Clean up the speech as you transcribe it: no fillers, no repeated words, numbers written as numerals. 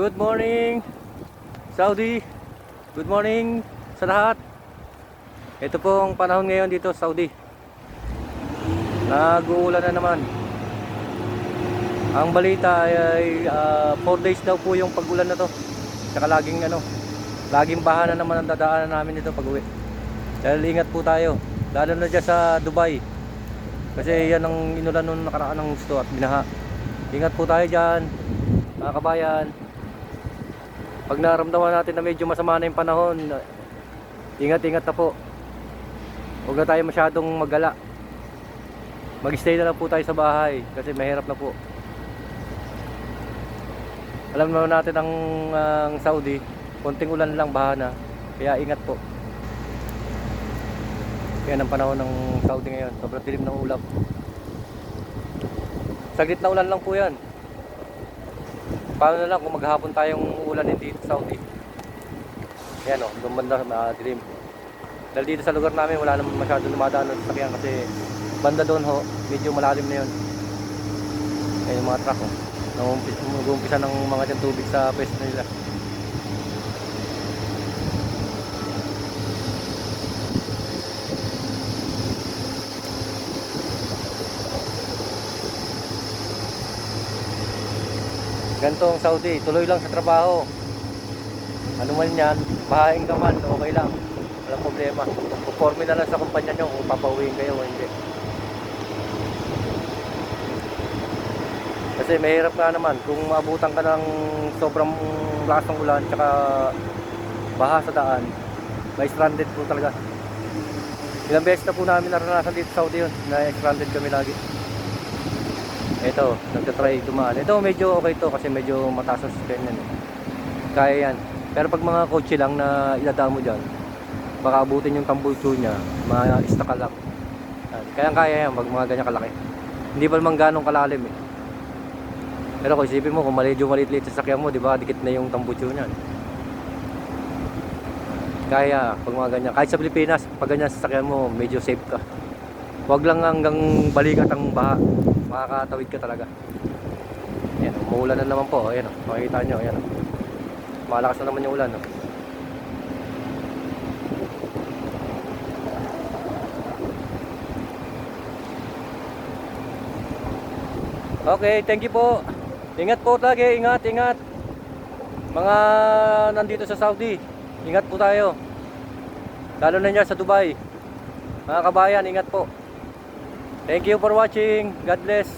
Good morning, Saudi. Good morning sa lahat. Ito pong panahon ngayon dito sa Saudi. Nag-uulan na naman. Ang balita ay 4 days daw po yung pag-ulan na to. Tsaka laging baha na naman ang dadaanan namin dito pag-uwi. Dahil ingat po tayo, lalo na dyan sa Dubai. Kasi yan ang inulan nung nakaraan ng gusto at binaha. Ingat po tayo dyan, mga kabayan. Pag naramdaman natin na medyo masama na yung panahon, ingat-ingat na po. Huwag na tayo masyadong magala. Mag-stay na lang po tayo sa bahay kasi mahirap na po. Alam naman natin ang Saudi, konting ulan lang, baha na. Kaya ingat po. Yan ang panahon ng Saudi ngayon. Sobrang dilim ng ulap. Saglit na ulan lang po yan. Paano na lang kung maghapon tayong uulanin dito sa Saudi. Yan o, doon banda dilim. Dahil dito sa lugar namin wala naman masyadong dumadaan ng sasakyan kasi banda doon ho, medyo malalim na yun. Yan yung mga truck o. Nag-uumpisa ng mga dyan tubig sa pwesto nila. Ganito ang Saudi, tuloy lang sa trabaho. Ano man yan, bahaing ka man, okay lang. Walang problema. Puporme na lang sa kumpanya nyo kung papauwiin kayo o hindi. Kasi mahirap nga naman kung maabutan ka ng sobrang lakas ng ulan tsaka baha sa daan, may stranded po talaga. Ilang beses na po namin naranasan dito sa Saudi yun, na stranded kami lagi. Ito, nagtatry dumaan. Ito medyo okay to kasi medyo mataas ang sasakyan yan. Kaya yan. Pero pag mga kotse lang na iladaan mo dyan, baka abutin yung tambucho niya, ma-stuck ka lang. Kaya yan pag mga ganyan kalaki. Hindi pa naman ganong kalalim eh. Pero kung isipin mo, kung medyo maliit-liit sa sasakyan mo, di ba, dikit na yung tambucho niyan. Kaya pag mga ganyan, kahit sa Pilipinas, pag ganyan sa sasakyan mo, medyo safe ka. Huwag lang hanggang balikat ang baha. Makakatawid ka talaga. Ayan, umuulan na naman po. Ayan, makikita nyo. Ayan, malakas na naman yung ulan. Okay, thank you po. Ingat po lagi, ingat. Mga nandito sa Saudi, ingat po tayo. Lalo na dyan sa Dubai. Mga kabayan, ingat po. Thank you for watching. God bless.